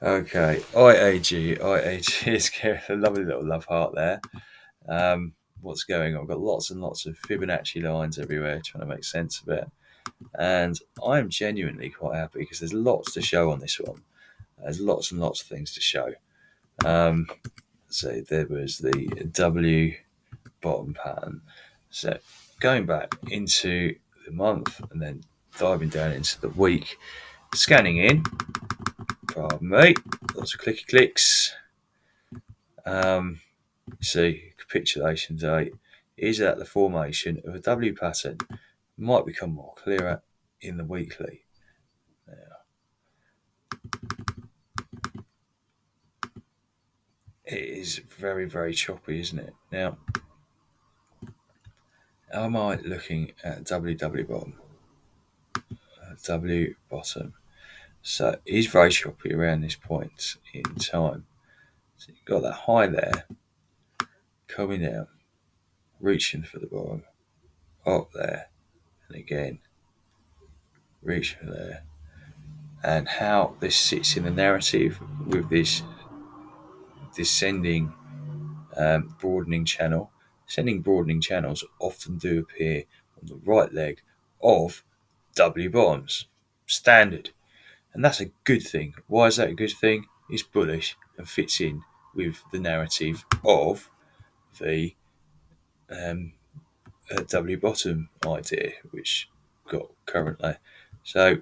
Okay, IAG is getting a lovely little love heart there. What's going on? I've got lots and lots of Fibonacci lines everywhere trying to make sense of it. And I'm genuinely quite happy because there's lots to show on this one. There's lots and lots of things to show. Um, so there was the W bottom pattern. So going back into the month and then diving down into the week, scanning in, pardon me, lots of clicky clicks. See, capitulation date is at the formation of a W pattern. Might become more clearer in the weekly. It is very, very choppy, isn't it? Now, am I looking at W bottom? W bottom. So it is very choppy around this point in time. So you've got that high there, coming down, reaching for the bottom, up there, and again, reaching for there. And how this sits in the narrative with this descending broadening channel. Descending broadening channels often do appear on the right leg of W bottoms. Standard. And that's a good thing. Why is that a good thing? It's bullish and fits in with the narrative of the W bottom idea, which got currently. So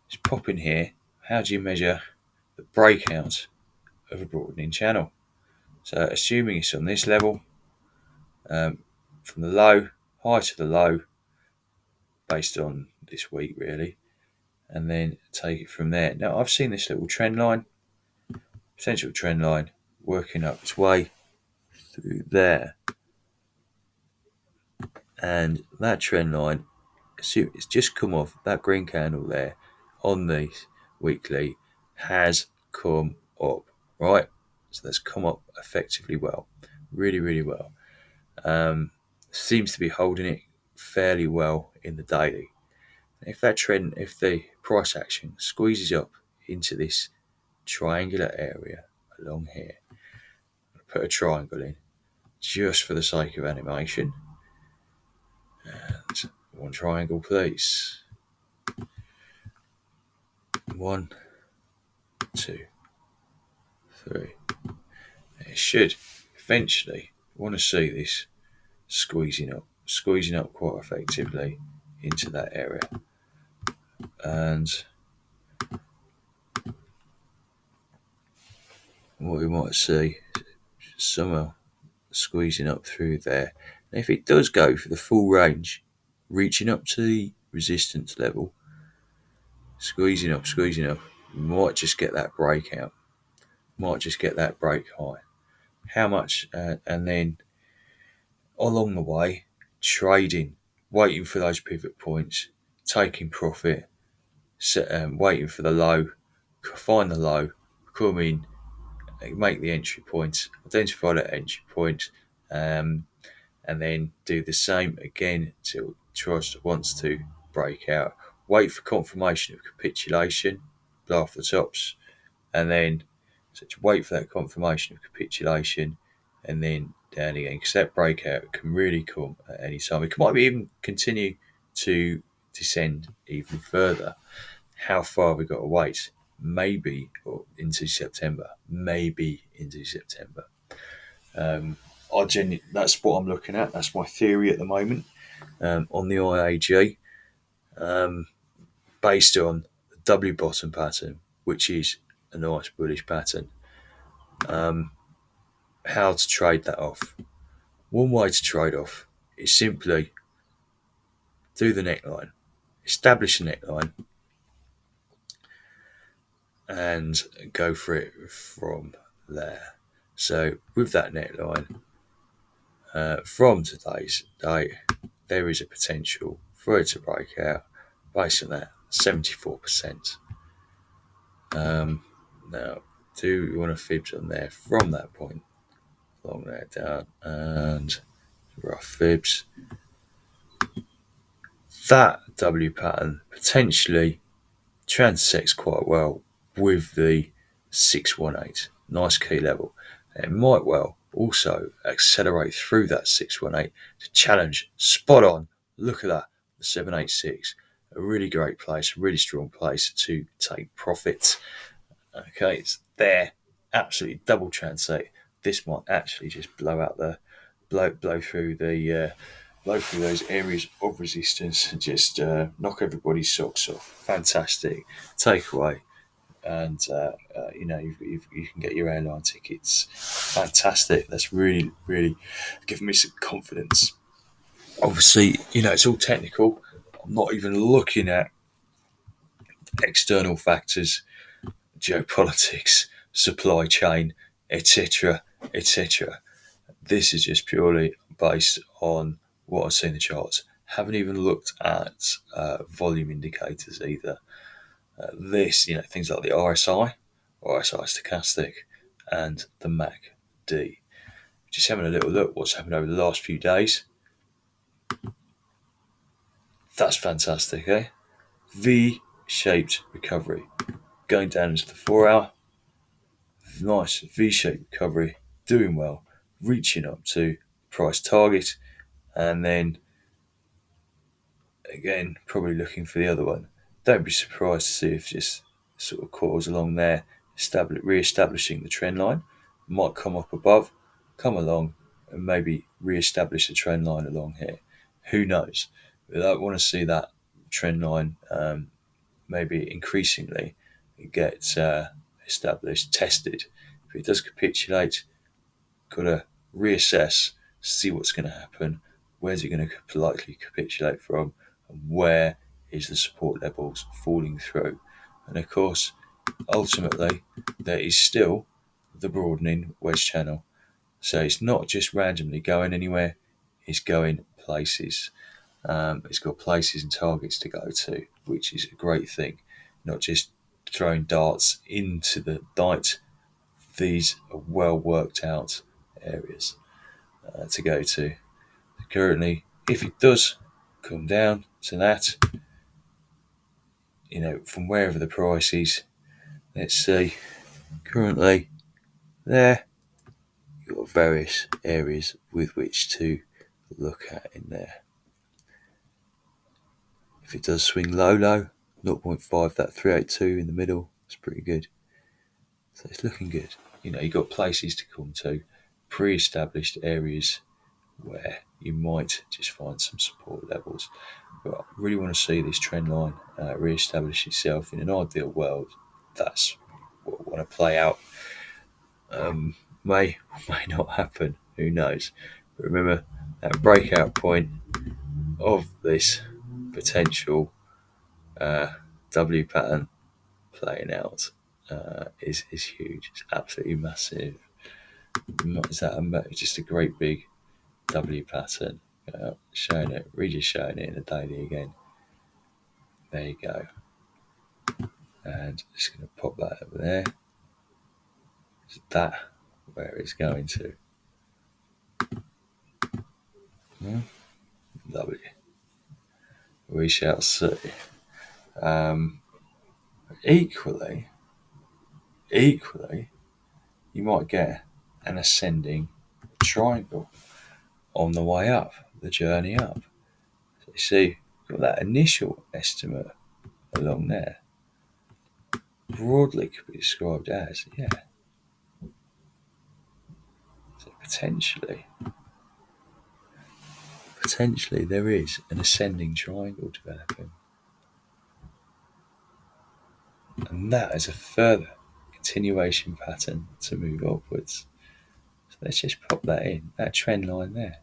let's pop in here. How do you measure the breakout of a broadening channel? So assuming it's on this level, from the low, high to the low, based on this week really, and then take it from there. Now I've seen this little trend line, potential trend line, working up its way through there, and that trend line, it's just come off that green candle there on the weekly, has come up, right? So that's come up effectively well, really, really well. Seems to be holding it fairly well in the daily. If the price action squeezes up into this triangular area along here, put a triangle in just for the sake of animation. And one triangle, please. 1, 2, 3. It should eventually want to see this squeezing up quite effectively into that area. And what we might see somehow squeezing up through there. And if it does go for the full range, reaching up to the resistance level, squeezing up, you might just get that breakout, might just get that break high. How much? And then along the way, trading, waiting for those pivot points, taking profit, waiting for the low, find the low, come in, make the entry point, identify that entry point, and then do the same again till it wants to break out. Wait for confirmation of capitulation, blow off the tops, and then wait for that confirmation of capitulation, and then down again. Because that breakout can really come at any time. It might even continue to descend even further. How far have we got to wait? Maybe into September. That's what I'm looking at. That's my theory at the moment on the IAG, based on the W bottom pattern, which is a nice bullish pattern. How to trade that off? One way to trade off is simply do the neckline, establish a neckline, and go for it from there. So with that neckline, from today's date, there is a potential for it to break out based on that 74%. Now, do you want to fibs on there from that point, along there down, and rough fibs? That W pattern potentially transects quite well with the 618. Nice key level. And it might well also accelerate through that 618 to challenge spot on. Look at that, the 786. A really great place, a really strong place to take profits. Okay, it's there. Absolutely double translate. This might actually just blow through those areas of resistance and just knock everybody's socks off. Fantastic takeaway, and you can get your airline tickets. Fantastic. That's really really giving me some confidence. Obviously, it's all technical. I'm not even looking at external factors, geopolitics, supply chain, etc., etc. This is just purely based on what I see in the charts. Haven't even looked at volume indicators either. Things like the RSI stochastic, and the MACD. Just having a little look what's happened over the last few days. That's fantastic, eh? V-shaped recovery. Going down into the 4 hour. Nice V-shaped recovery. Doing well. Reaching up to price target. And then, again, probably looking for the other one. Don't be surprised to see if just sort of quarters along there, re-establishing the trend line. Might come up above, come along, and maybe re-establish the trend line along here. Who knows? But I want to see that trend line maybe increasingly get established, tested. If it does capitulate, got to reassess, see what's going to happen, where's it going to likely capitulate from, and where is the support levels falling through. And of course, ultimately, there is still the broadening wedge channel. So it's not just randomly going anywhere, it's going places. It's got places and targets to go to, which is a great thing. Not just throwing darts into the night. These are well worked out areas to go to. Currently, if it does come down to that, from wherever the price is, let's see, currently there, you've got various areas with which to look at in there. If it does swing low, 0.5, that 382 in the middle, it's pretty good. So it's looking good. You've got places to come to, pre-established areas where you might just find some support levels. But I really want to see this trend line re-establish itself. In an ideal world, that's what I want to play out. May or may not happen, who knows. But remember, that breakout point of this potential W pattern playing out is huge. It's absolutely massive. Is that just a great big W pattern? Showing it in the daily again. There you go. And just going to pop that over there. Is that where it's going to? Lovely. We shall see. Equally, you might get an ascending triangle on the way up, the journey up. So you see, got that initial estimate along there. Broadly could be described as, so potentially there is an ascending triangle developing. And that is a further continuation pattern to move upwards. So let's just pop that in, that trend line there.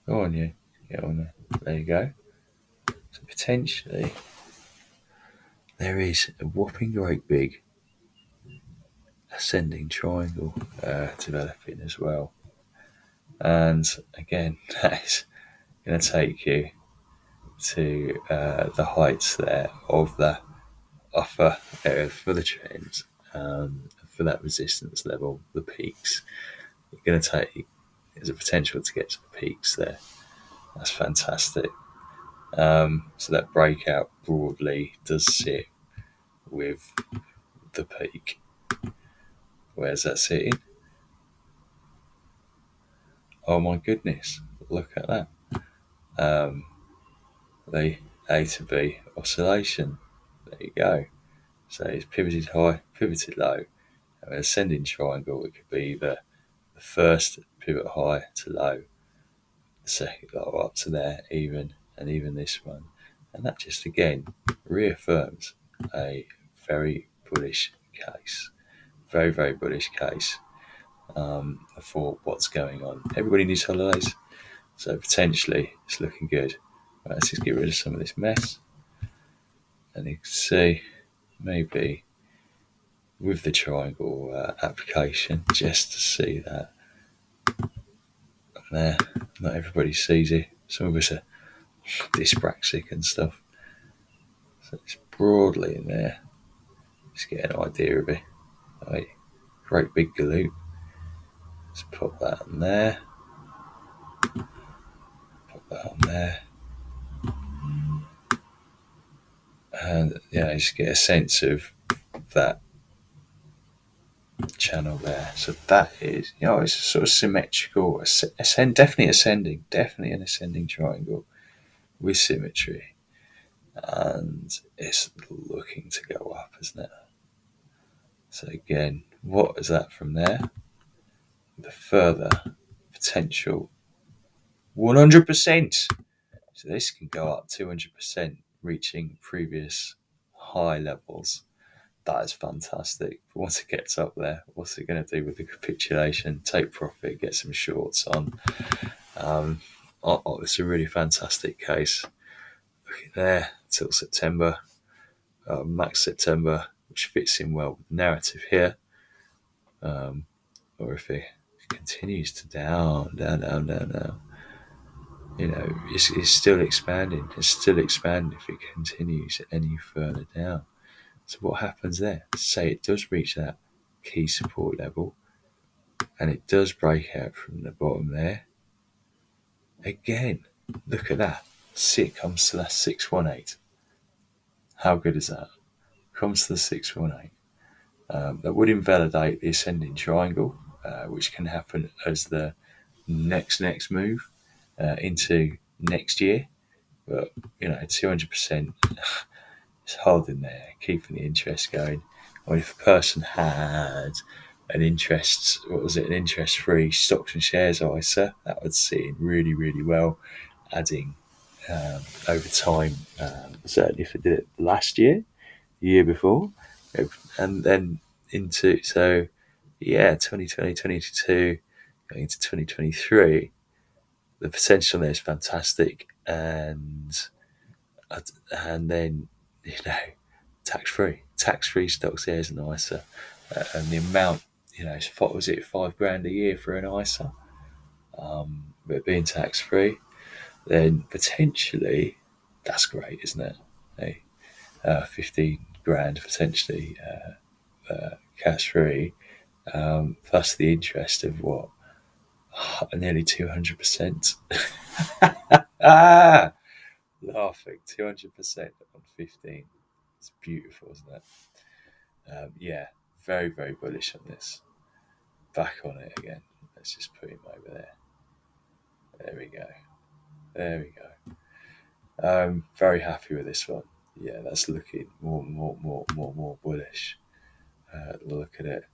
Go on, you. Get on there. There you go. So potentially there is a whopping great big ascending triangle developing as well. And again, that is going to take you to the heights there of the upper area for the trends, for that resistance level, the peaks. You're going to take, there's a potential to get to the peaks there. That's fantastic. So that breakout broadly does sit with the peak. Where's that sitting? Oh my goodness, look at that. Um, the A to B oscillation. There you go. So it's pivoted high, pivoted low. An ascending triangle, it could be either the first pivot high to low, the second low up to there, even, and even this one. And that just again reaffirms a very bullish case. Very, very bullish case for what's going on. Everybody needs holidays, so potentially it's looking good. Right, let's just get rid of some of this mess. And you can see maybe with the triangle application, just to see that there. Not everybody sees it. Some of us are dyspraxic and stuff. So it's broadly in there. Just get an idea of it. Right. Great big galoot. Let's pop that on there. Pop that on there. And just get a sense of that channel there. So that is, it's a sort of symmetrical, definitely an ascending triangle with symmetry. And it's looking to go up, isn't it? So again, what is that from there? The further potential 100%. So this can go up 200%, reaching previous high levels. That is fantastic. But once it gets up there, what's it going to do with the capitulation? Take profit, get some shorts on. It's a really fantastic case. Look there till September, max September, which fits in well with the narrative here. Or if it continues to down, it's still expanding. It's still expanding if it continues any further down. So what happens there? Say it does reach that key support level and it does break out from the bottom there. Again, look at that. See, it comes to that 618. How good is that? Comes to the 618. That would invalidate the ascending triangle, which can happen as the next move into next year. But 200% is holding there, keeping the interest going. If a person had an interest-free stocks and shares ISA, that would sit in really, really well, adding over time. Certainly if it did it last year, the year before, and then into 2020, 2022, going into 2023, the potential there is fantastic, and then tax free stocks shares and ISA, and the amount, was it £5,000 a year for an ISA, but being tax free, then potentially that's great, isn't it? Hey, 15 grand potentially cash free, plus the interest of what, nearly 200%. Laughing 200% on 15. It's beautiful, isn't it? Very, very bullish on this. Back on it again. Let's just put him over there. There we go. Very happy with this one. Yeah, that's looking more bullish. Look at it.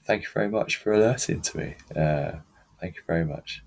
Thank you very much for alerting to me. Thank you very much.